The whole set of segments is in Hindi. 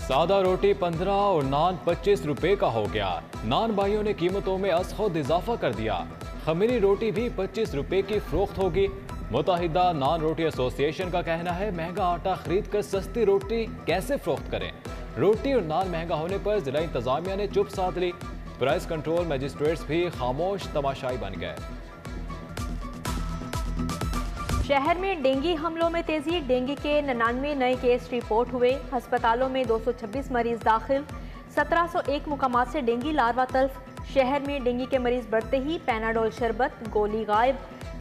सादा रोटी 15 और नान 25 रुपए का हो गया। नान भाइयों ने कीमतों में खुद इजाफा कर दिया। खमीरी रोटी भी 25 रुपए की फरोख्त होगी। मुत्तहिदा नान रोटी एसोसिएशन का कहना है महंगा आटा खरीद कर सस्ती रोटी कैसे फरोख्त करें। रोटी और नान महंगा होने पर जिला इंतजामिया ने चुप साध ली। प्राइस कंट्रोल मजिस्ट्रेट्स भी खामोश तमाशाई बन गए। शहर में डेंगू हमलों में तेजी। डेंगू के 99 नए केस रिपोर्ट हुए। अस्पतालों में 226 मरीज दाखिल। 1701 मुकामात से डेंगू लार्वा तल्फ। शहर में डेंगू के मरीज बढ़ते ही पैनाडोल शरबत गोली गायब।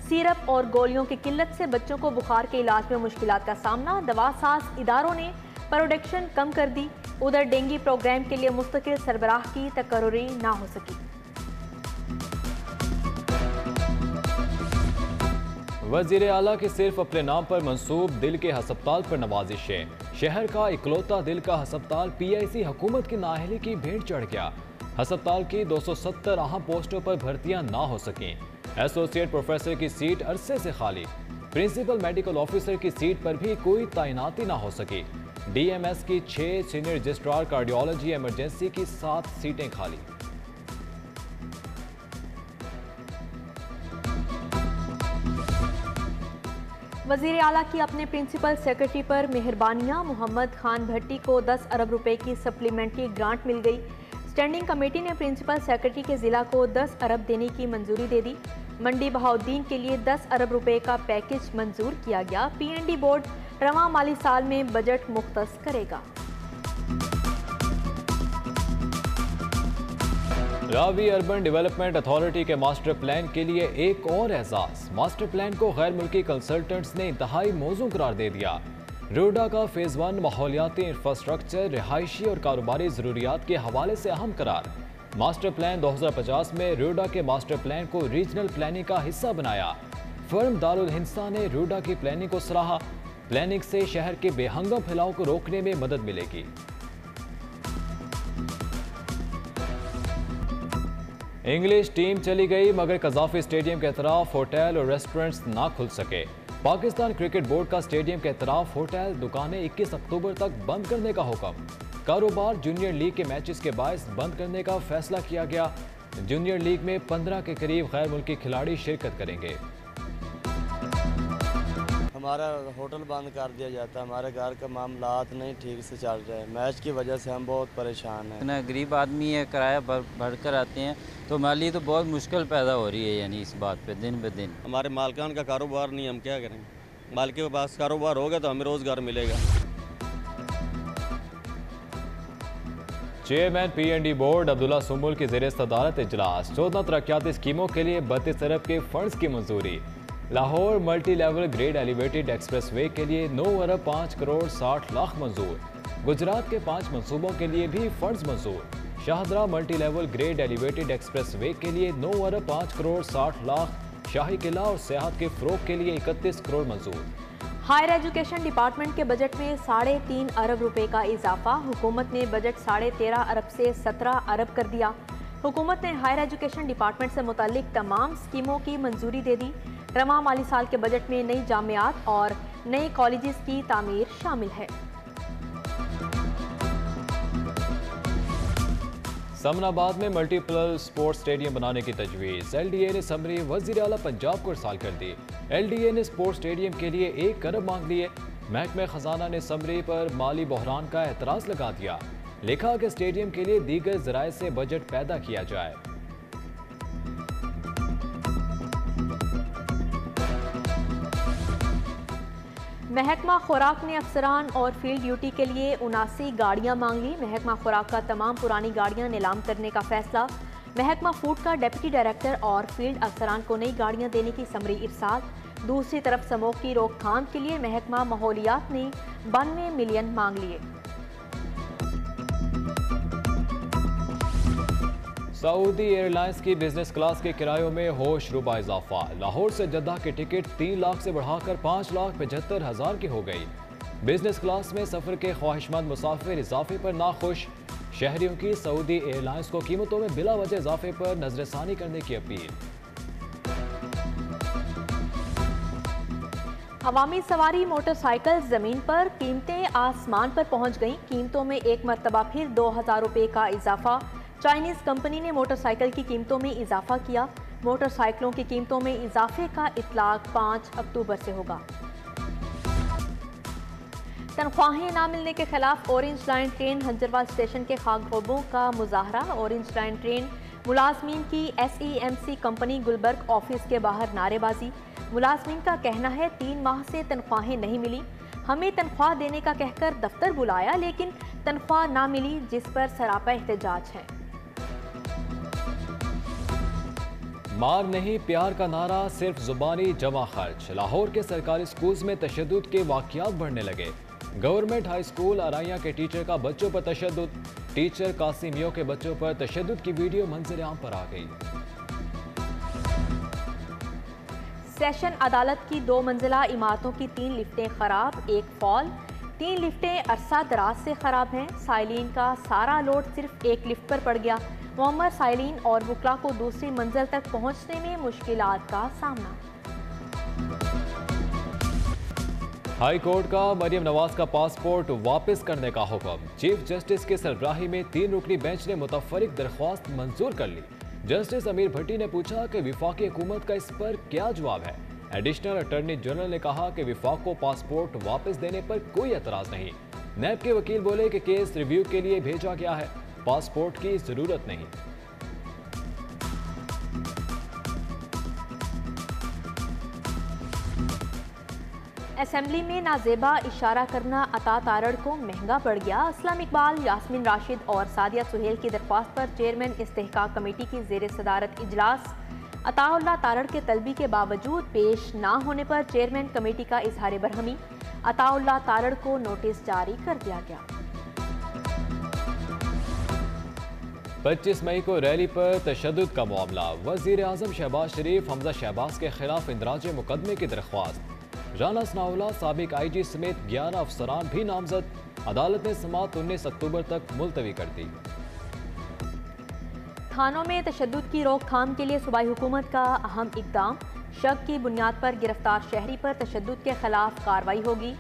सिरप और गोलियों की किल्लत से बच्चों को बुखार के इलाज में मुश्किलात का सामना। दवा साज इदारों ने प्रोडक्शन कम कर दी। उधर डेंगू प्रोग्राम के लिए मुस्तकिल सरबराह की तकर्री ना हो सकी। वजीर आला की सिर्फ अपने नाम पर मंसूब दिल के हस्पताल पर नवाजिशें। शहर का इकलौता दिल का हस्पताल पीआईसी हुकूमत की नाअहली की भेंट चढ़ गया। हस्पताल की 270 अहम पोस्टों पर भर्तियां ना हो सकें। एसोसिएट प्रोफेसर की सीट अरसे से खाली। प्रिंसिपल मेडिकल ऑफिसर की सीट पर भी कोई तैनाती ना हो सकी। डीएमएस की 6, सीनियर रजिस्ट्रार कार्डियोलॉजी इमरजेंसी की 7 सीटें खाली। वजीर आला की अपने प्रिंसिपल सेक्रेटरी पर मेहरबानियां। मोहम्मद खान भट्टी को 10 अरब रुपए की सप्लीमेंट्री ग्रांट मिल गई। स्टैंडिंग कमेटी ने प्रिंसिपल सेक्रेटरी के जिला को 10 अरब देने की मंजूरी दे दी। मंडी बहाउद्दीन के लिए 10 अरब रुपए का पैकेज मंजूर किया गया। पीएनडी बोर्ड रवां माली साल में बजट मुख्तस करेगा। रावी अर्बन डेवलपमेंट अथॉरिटी के मास्टर प्लान के लिए एक और एजाज। मास्टर प्लान को गैर मुल्की कंसल्टेंट्स ने इंतहाई मौजू करार दे दिया। रोडा का फेज 1 माहौलियाती इंफ्रास्ट्रक्चर, रिहायशी और कारोबारी जरूरियात के हवाले से अहम करार। मास्टर प्लान 2050 में रोडा के मास्टर प्लान को रीजनल प्लानिंग का हिस्सा बनाया। फर्म दारुल हिंसा ने रोडा की प्लानिंग को सराहा। प्लानिंग से शहर के बेहंगम फैलाव को रोकने में मदद मिलेगी। इंग्लिश टीम चली गई मगर कजाफी स्टेडियम के अतराफ होटल और रेस्टोरेंट्स ना खुल सके। पाकिस्तान क्रिकेट बोर्ड का स्टेडियम के अतराफ होटल दुकानें 21 अक्टूबर तक बंद करने का हुक्म। कारोबार जूनियर लीग के मैचेस के बायस बंद करने का फैसला किया गया। जूनियर लीग में 15 के करीब गैर मुल्की खिलाड़ी शिरकत करेंगे। हमारा होटल बंद कर दिया जाता है। हमारे घर का मामलात नहीं ठीक से चल रहे हैं। मैच की वजह से हम बहुत परेशान हैं। इतना गरीब आदमी है, किराया भर कर आते हैं तो हमारे लिए तो बहुत मुश्किल पैदा हो रही है। यानी इस बात पे दिन ब दिन हमारे मालकान का कारोबार नहीं, हम क्या करेंगे। मालिक के पास कारोबार होगा तो हमें रोज़गार मिलेगा। Chairman PND board Abdullah Sumul की ज़ेर सदारत इजलास। 14 तरक्याती स्कीमों के लिए 32 अरब के फंड्स की मंजूरी। Lahore multi level grade elevated express way के लिए 9 अरब 5 करोड़ 60 लाख मंजूर। गुजरात के 5 मंसूबों के लिए भी फंड्स मंजूर। Shahdara multi level grade elevated express way के लिए 9 अरब 5 करोड़ 60 लाख। शाही किला और सेहत के फ़रोग के लिए 31 करोड़ मंजूर। हायर एजुकेशन डिपार्टमेंट के बजट में 3.5 अरब रुपए का इजाफा। हुकूमत ने बजट 13.5 अरब से 17 अरब कर दिया। हुकूमत ने हायर एजुकेशन डिपार्टमेंट से मुताल्लिक तमाम स्कीमों की मंजूरी दे दी। रवां माली साल के बजट में नई जामियात और नए कॉलेजेस की तामीर शामिल है। समनाबाद में मल्टीपल स्पोर्ट्स स्टेडियम बनाने की तजवीज़। एलडीए ने समरी वज़ीर आला पंजाब को इरसाल कर दी। एलडीए ने स्पोर्ट्स स्टेडियम के लिए 1 अरब मांग लिए। महकमे खजाना ने समरी पर माली बहरान का एतराज़ लगा दिया। लिखा कि स्टेडियम के लिए दीगर ज़राए से बजट पैदा किया जाए। महकमा खुराक ने अफसरान और फील्ड ड्यूटी के लिए 79 गाड़ियां मांग ली। महकमा खुराक का तमाम पुरानी गाड़ियां नीलाम करने का फैसला। महकमा फूड का डिप्टी डायरेक्टर और फील्ड अफसरान को नई गाड़ियां देने की समरी इरसाल। दूसरी तरफ स्मोक की रोकथाम के लिए महकमा माहौलियात ने 92 मिलियन मांग लिए। सऊदी एयरलाइंस की बिजनेस क्लास के किरायों में होश रुबा इजाफा। लाहौर से जद्दा की टिकट 3 लाख से बढ़ाकर 5,75,000 की हो गई। बिजनेस क्लास में सफर के ख्वाहिशमंद मुसाफिर इजाफे पर नाखुश। शहरियों की सऊदी एयरलाइंस को कीमतों में बिला वजह इजाफे पर नजरसानी करने की अपील। अवामी सवारी मोटरसाइकिल ज़मीन पर, कीमतें आसमान पर पहुंच गईं। कीमतों में एक मरतबा फिर 2000 रुपये का इजाफा। चाइनीज़ कंपनी ने मोटरसाइकिल की कीमतों में इजाफा किया। मोटरसाइकिलों की कीमतों में इजाफे का इतलाक 5 अक्टूबर से होगा। तनख्वाहें ना मिलने के खिलाफ orange line train Hanjarwal station के खाकदोबों का मुजाहरा। ऑरेंज लाइन ट्रेन मुलाजमीन की SEMC कंपनी गुलबर्ग ऑफिस के बाहर नारेबाजी। मुलाजमीन का कहना है 3 माह से तनख्वाहें नहीं मिली, हमें तनख्वाह देने का कहकर दफ्तर बुलाया लेकिन तनख्वाह ना मिली, जिस पर सरापा एहतजाज है। मार नहीं प्यार का नारा सिर्फ जुबानी जमा खर्च। लाहौर के सरकारी स्कूल्स में तशद्दुद के वाक़यात बढ़ने लगे। गवर्नमेंट हाई स्कूल अराइया के टीचर का बच्चों पर तशद्दुद। टीचर कासिमियों के बच्चों पर तशद्दुद की वीडियो मंजर आम पर आ गई। सेशन अदालत की 2 मंजिला इमारतों की 3 लिफ्टें खराब, 1 फॉल। 3 लिफ्टें अरसा दराज से खराब हैं। साइलिन का सारा लोड सिर्फ 1 लिफ्ट पर पड़ गया। मुअम्मर साइलिन और वुकला को दूसरी मंजिल तक पहुंचने में मुश्किलात का सामना। हाई कोर्ट का मरियम नवाज का पासपोर्ट वापस करने का हुक्म। चीफ जस्टिस के सरबराही में 3 रुकनी बेंच ने मुतफरिक दरख्वास्त मंजूर कर ली। जस्टिस अमीर भट्टी ने पूछा कि विफाकी हुकूमत का इस पर क्या जवाब है। एडिशनल अटॉर्नी जनरल ने कहा कि विफाक को पासपोर्ट वापस देने पर कोई एतराज नहीं। नैब के वकील बोले कि केस रिव्यू के लिए भेजा गया है, पासपोर्ट की जरूरत नहीं। असेंबली में नाजेबा इशारा करना अता तारड़ को महंगा पड़ गया। असलम इकबाल, यास्मीन राशिद और सादिया सुहेल की दरख्वास्त पर चेयरमैन इस्तेहकाक कमेटी की ज़ेर सदारत इजलास। अताउल्लाह तारड़ के तलबी के बावजूद पेश ना होने पर चेयरमैन कमेटी का इजहार बरहमी। अताउल्लाह तारड़ को नोटिस जारी कर दिया गया। 25 मई को रैली पर तशद्दुद का मामला। वज़ीर आज़म शहबाज शरीफ हमजा शहबाज के खिलाफ इंदराज मुकदमे की दरख्वास्त। राना सनाउल्लाह, साबिक IG समेत 11 अफसरान भी नामजद। अदालत ने समाअत 19 अक्टूबर तक मुलतवी कर दी। थानों में तशद्दुद की रोकथाम के लिए सूबाई हुकूमत का अहम इकदाम। शक की बुनियाद पर गिरफ्तार शहरी पर तशद्दुद के खिलाफ कार्रवाई होगी।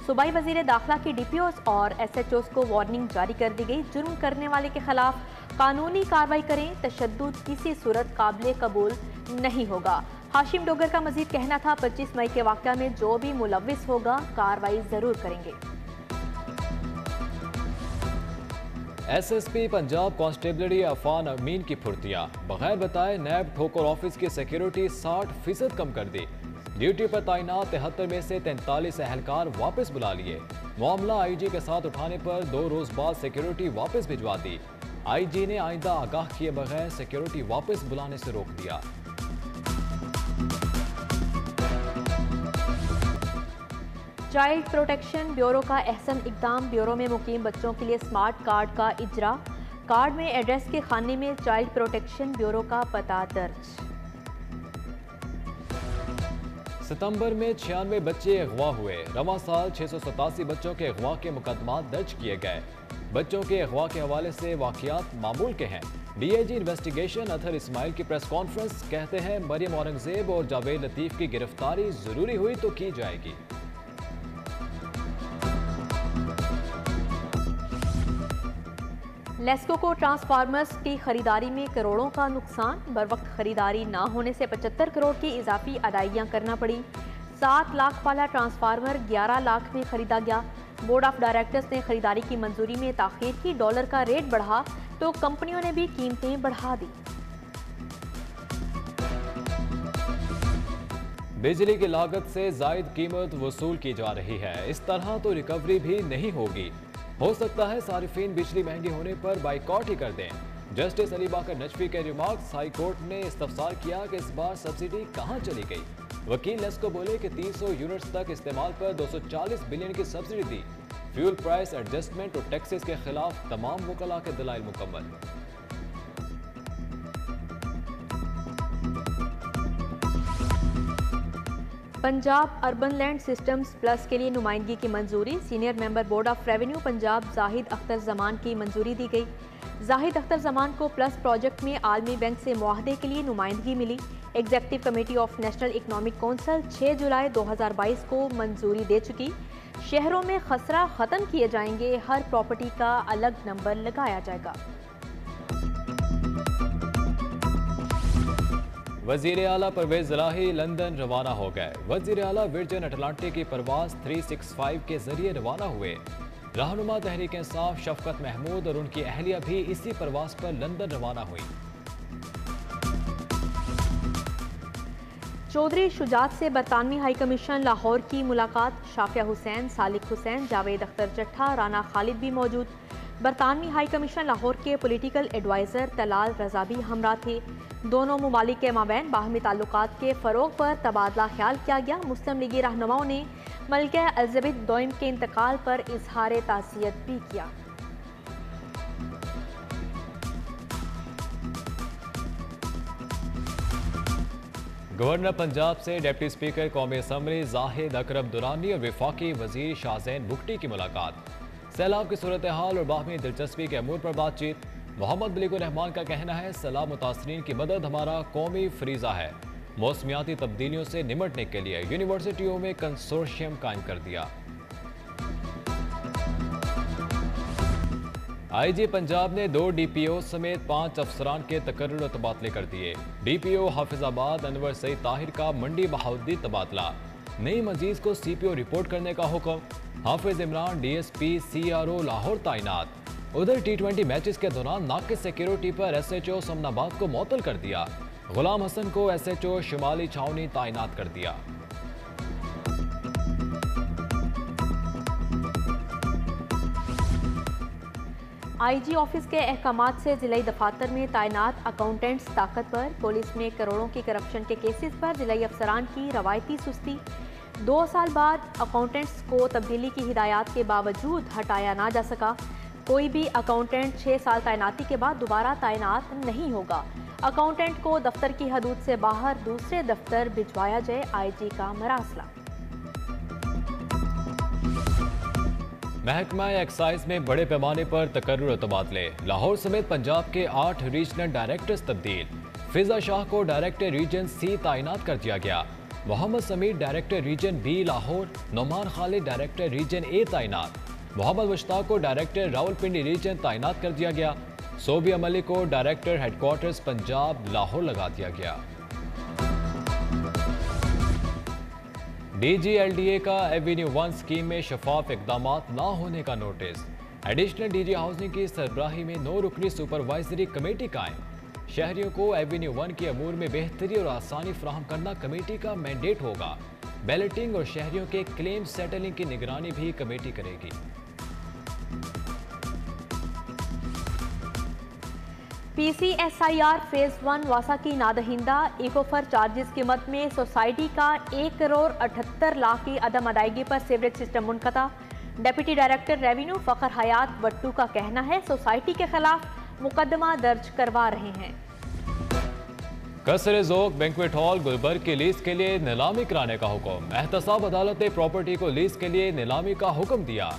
सूबाई वज़ीर दाखिला की DPOs और SHOs को वार्निंग जारी कर दी गई। जुर्म करने वाले के खिलाफ कानूनी कार्रवाई करें, तशद्दुद किसी सूरत काबिल कबूल नहीं होगा। हाशिम डोगर का मजीद कहना था 25 मई के वाक़या में जो भी मुलव्विस होगा कार्रवाई जरूर करेंगे। SSP पंजाब कांस्टेबलरी अफान अमीन की फुर्तियां। बगैर बताए नैब ठोकर ऑफिस की सिक्योरिटी 60% कम कर दी। ड्यूटी पर तैनात 73 में से 43 एहलकार वापस बुला लिए। मामला IG के साथ उठाने पर 2 रोज बाद सिक्योरिटी वापस भिजवा दी। IG ने आइंदा आगाह किए बगैर सिक्योरिटी वापस बुलाने से रोक दिया। चाइल्ड प्रोटेक्शन ब्यूरो का अहसन इकदाम। ब्यूरो में मुकीम बच्चों के लिए स्मार्ट कार्ड का इजरा। कार्ड में एड्रेस के खाने में चाइल्ड प्रोटेक्शन ब्यूरो का पता दर्ज। सितंबर में 96 बच्चे अगवा हुए। रवां साल 687 बच्चों के अगवा के मुकदमात दर्ज किए गए। बच्चों के अगवा के हवाले से वाक़यात मामूल के हैं। DIG इन्वेस्टिगेशन अतहर इस्माइल की प्रेस कॉन्फ्रेंस। कहते हैं मरियम औरंगजेब और जावेद लतीफ़ की गिरफ्तारी जरूरी हुई तो की जाएगी। लेस्को को ट्रांसफार्मर्स की खरीदारी में करोड़ों का नुकसान। बर वक्त खरीदारी ना होने से 75 करोड़ की इजाफी अदाइयाँ करना पड़ी। 7 लाख वाला ट्रांसफार्मर 11 लाख में खरीदा गया। बोर्ड ऑफ डायरेक्टर्स ने खरीदारी की मंजूरी में ताखीर की। डॉलर का रेट बढ़ा तो कंपनियों ने भी कीमतें बढ़ा दी। बिजली की लागत से जायद कीमत वसूल की जा रही है। इस तरह तो रिकवरी भी नहीं होगी। हो सकता है सारिफीन बिजली महंगी होने पर बाइकआउट ही कर दें। जस्टिस अली बाकर नजफी के रिमार्क्स। हाई कोर्ट ने इस्तफसार किया कि इस बार सब्सिडी कहां चली गई। वकील लेस्को बोले कि 300 यूनिट्स तक इस्तेमाल पर 240 बिलियन की सब्सिडी दी। फ्यूल प्राइस एडजस्टमेंट और टैक्सेस के खिलाफ तमाम वकला के दलाइल मुकम्मल। Punjab urban land systems plus के लिए नुमाइंदगी की मंजूरी। Senior member board of revenue Punjab Zahid Akhtar Zaman की मंजूरी दी गई। जाहिद अख्तर जमान को प्लस प्रोजेक्ट में आलमी बैंक से मुआहदे के लिए नुमाइंदगी मिली। Executive committee of national economic council 6 जुलाई 2022 को मंजूरी दे चुकी। शहरों में खसरा खत्म किए जाएंगे, हर प्रॉपर्टी का अलग नंबर लगाया जाएगा। वज़ीर आला परवेज इलाही लंदन रवाना हो गए। वज़ीर आला वर्जिन अटलांटिक की परवाज 365 के जरिए रवाना हुए। रहनुमा तहरीक इंसाफ शफकत महमूद और उनकी अहलिया भी इसी परवाज पर लंदन रवाना हुई। चौधरी शुजात से बरतानवी हाई कमीशन लाहौर की मुलाकात। शाफिया हुसैन, सालिक हुसैन, जावेद अख्तर चट्ठा, राना खालिद भी मौजूद। बरतानवी हाई कमीशन लाहौर के पॉलिटिकल एडवाइज़र तलाल रजा भी हमरा थे। दोनों ममालिक के माबैन बाहमी ताल्लुकात के फ़रोग पर तबादला ख्याल किया गया। मुस्लिम लीगी रहनुमाओं ने मलिका एलिज़ाबेथ दोइम के इंतकाल पर इजहार ताज़ियत भी किया। गवर्नर पंजाब से डिप्टी स्पीकर कौमी असम्बली जाहिद अकरम दुरानी और वफाकी वजीर शाहजैन बुगटी की मुलाकात। सैलाब की सूरत हाल और बाहमी दिलचस्पी के अमूर पर बातचीत। मोहम्मद बलीगुर रहमान का कहना है, सैलाब मुतासरीन की मदद हमारा कौमी फरीजा है। मौसमियाती तब्दीलियों से निमटने के लिए यूनिवर्सिटियों में कंसोर्शियम कायम कर दिया। IG पंजाब ने 2 DPO समेत 5 अफसरान के तकर्रुर और तबादले कर दिए। DPO हाफिजाबाद अनवर सईद ताहिर का मंडी बहाउद्दीन तबादला। नईम अजीज को CPO रिपोर्ट करने का हुक्म। हाफिज इमरान DSP CRO लाहौर तैनात। उधर T20 मैचेस के दौरान नाकिस सिक्योरिटी पर SHO समनाबाद को मुअत्तल कर दिया। गुलाम हसन को SHO शिमाली छावनी तैनात कर दिया। IG ऑफिस के अहकामात से जिलाई दफातर में तैनात अकाउंटेंट्स ताकत पर। पुलिस में करोड़ों की करप्शन के केसेस पर जिलाई अफसरान की रवायती सुस्ती। 2 साल बाद अकाउंटेंट्स को तब्दीली की हिदायत के बावजूद हटाया ना जा सका। कोई भी अकाउंटेंट 6 साल तैनाती के बाद दोबारा तैनात नहीं होगा। अकाउंटेंट को दफ्तर की हदूद से बाहर दूसरे दफ्तर भिजवाया जाए, IG का मरासला। महकमा एक्साइज में बड़े पैमाने पर तकर्रुर और तबादले। लाहौर समेत पंजाब के 8 रीजनल डायरेक्टर्स तब्दील। फिजा शाह को डायरेक्टर रीजन C तैनात कर दिया गया। Mohammad Sameer director region B Lahore. Nauman Khalid director region A तैनात। मोहम्मद मुश्ताक को डायरेक्टर रावलपिंडी रीजन तैनात कर दिया गया। सोबिया मलिक को डायरेक्टर हेडक्वार्टर्स पंजाब लाहौर लगा दिया गया। DG LDA का एवेन्यू 1 स्कीम में शफाफ इकदामात ना होने का नोटिस। एडिशनल DG हाउसिंग की सरबराही में 9 रुकनी सुपरवाइजरी कमेटी कायम। शहरियों को एवेन्यू 1 के अमूर में बेहतरी और आसानी फराहम करना कमेटी का मैंडेट होगा। बैलेटिंग और शहरियों के क्लेम सेटलिंग की निगरानी भी कमेटी करेगी। PCSIR फेज 1 वासा की नादहिंदा। इकोफर चार्जेस की मद में सोसाइटी का 1 करोड़ 78 लाख की अदम अदायगी पर सीवरेज सिस्टम मुनक़ता। Deputy director revenue Fakhar Hayat Battu का कहना है, सोसाइटी के खिलाफ मुकदमा दर्ज करवा रहे हैं। कसर ज़ोक बैंक्वेट हॉल गुलबर्ग की लीज के लिए नीलामी कराने का हुक्म। एहतसाब अदालत ने प्रॉपर्टी को लीज के लिए नीलामी का हुक्म दिया।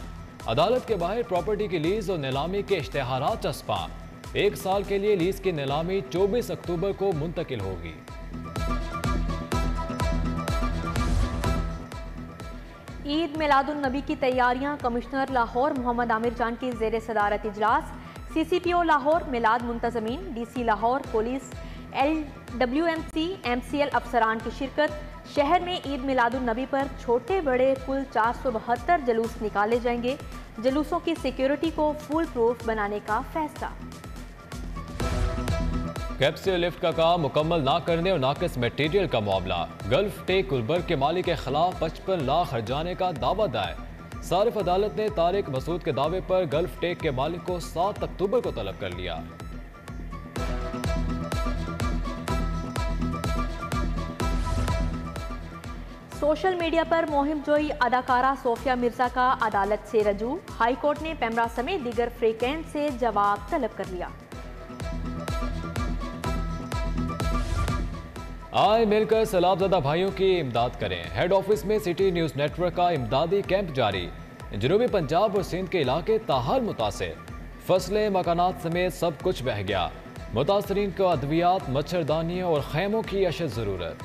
अदालत के बाहर प्रॉपर्टी की लीज और नीलामी के इश्तेहारात चस्पा। 1 साल के लिए लीज की नीलामी 24 अक्टूबर को मुंतकिल होगी। ईद मिलादुन नबी की तैयारियां। कमिश्नर लाहौर मोहम्मद आमिर जान की ज़ेर सदारत इजलास। CCPO लाहौर, मिलाद मुंतज़मीन, DC Lahore, police, LWMC, MCL अफसरान की शिरकत। शहर में ईद मिलादुन नबी पर छोटे बड़े कुल 472 जलूस निकाले जाएंगे। जलूसों की सिक्योरिटी को फुल प्रूफ बनाने का फैसला। कैप्सूल लिफ्ट का काम मुकम्मल ना करने और नाकिस मटेरियल का मामला। गल्फ टेक गुलबर्ग के मालिक के खिलाफ 55 लाख हर्जाने का दावा दायर। सारिफ अदालत ने तारिक मसूद के दावे पर गल्फ टेक के मालिक को 7 अक्टूबर को तलब कर लिया। सोशल मीडिया पर मुहिम जोई अदाकारा सोफिया मिर्जा का अदालत से रजू। हाई कोर्ट ने पैमरा समेत दीगर फ्रीकेंट से जवाब तलब कर लिया। आए मिलकर सैलाबज़दा भाइयों की इमदाद करें। हेड ऑफिस में सिटी न्यूज़ नेटवर्क का इमदादी कैंप जारी। जनूबी पंजाब और सिंध के इलाके ताहाल मुतासिर। फसलें, मकानात समेत सब कुछ बह गया। मुतासरीन को अद्वियात, मच्छरदानियों और खैमों की अशद ज़रूरत।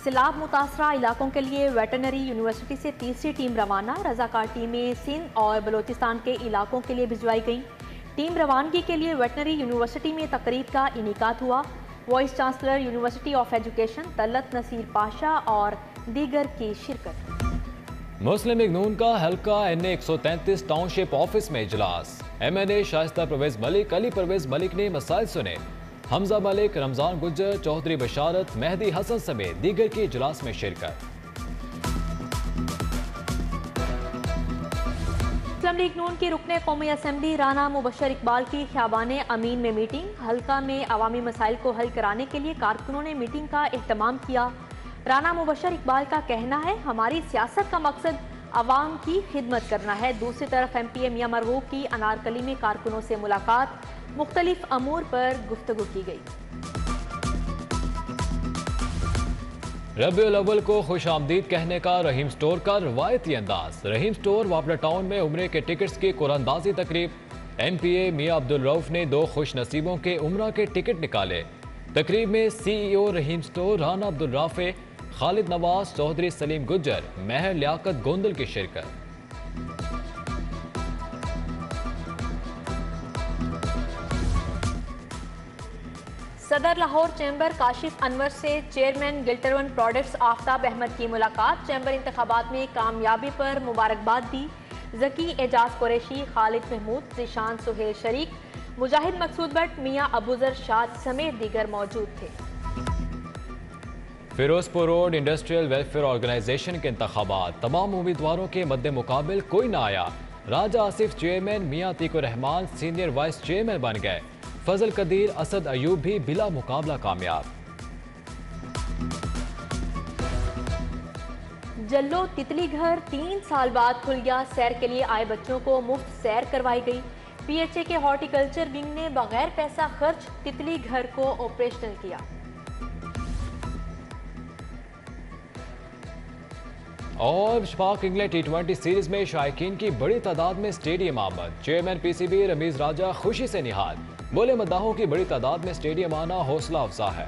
सैलाब मुतासरा इलाकों के लिए वेटरनरी यूनिवर्सिटी से तीसरी टीम रवाना। रजाकार टीमें सिंध और बलोचिस्तान के इलाकों के लिए भिजवाई गई। टीम रवानगी के लिए वेटरनरी यूनिवर्सिटी में तकरीब का इनेकाद हुआ। Vice chancellor university of education Talat Naseer Pasha और दीगर की शिरकत। मुस्लिम लीग नून का हल्का NA 133 टाउनशिप ऑफिस में इजलास। MNA शाइस्ता परवेज मलिक, अली परवेज मलिक ने मसाइल सुने। हमजा मलिक, रमजान गुज्जर, चौधरी बशारत, मेहदी हसन समेत दीगर की इजलास में शिरकत। मुस्लिम लीग नून की रुकने कौमी असम्बली राना मुबशर इकबाल की ख़ियाबान अमीन में मीटिंग। हल्का में अवामी मसाइल को हल कराने के लिए कारकुनों ने मीटिंग का एहतमाम किया। राना मुबशर इकबाल का कहना है, हमारी सियासत का मकसद अवाम की खिदमत करना है। दूसरी तरफ MPA मियां मरगूब की अनारकली में कारकुनों से मुलाकात, मुख्तलिफ अमूर पर गुफ्तगू की गई। रबीउल अव्वल को खुश आमदीद कहने का रहीम स्टोर का रवायती अंदाज। रहीम स्टोर वापडा टाउन में उम्रे के टिकट्स की कुरानदाजी तकरीब। MPA मियां अब्दुल रऊफ ने 2 खुश नसीबों के उम्रा के टिकट निकाले। तकरीब में CEO रहीम स्टोर राना अब्दुल राफे, खालिद नवाज, चौधरी सलीम गुज्जर, महर लियाकत गोंदल की शिरकत। सदर लाहौर चैम्बर काशिफ अनवर से चेयरमैन गिल्टरवन प्रोडक्ट्स आफ्ताब अहमद की मुलाकात। चैम्बर इंतखाबात में कामयाबी पर मुबारकबाद दी। जकी एजाज कुरैशी, खालिद महमूद, जिशान सुहेल शरीक, मुजाहिद मकसूद भट्ट, मियां अबूजर शाद समेत दीगर मौजूद थे। Firozpur road industrial welfare organisation के इंतखाबात। तमाम उम्मीदवारों के मद्दे मुकाबिल कोई ना आया। राजा आसिफ चेयरमैन, मियां Atiqur Rahman senior vice chairman बन गए। फजल कदीर, असद अयूब भी बिला मुकाबला कामयाब। जल्लो तितली घर 3 साल बाद खुल गया। सैर के लिए आए बच्चों को मुफ्त सैर करवाई गई। PHA के हॉर्टिकल्चर विंग ने बगैर पैसा खर्च तितली घर को ऑपरेशनल किया। और पाक इंग्लैंड T20 सीरीज में शायकीन की बड़ी तादाद में स्टेडियम आमद। चेयरमैन PCB रमीज राजा खुशी से निहाल, बोले मद्दाहों की बड़ी तादाद में स्टेडियम आना हौसला अफजा है।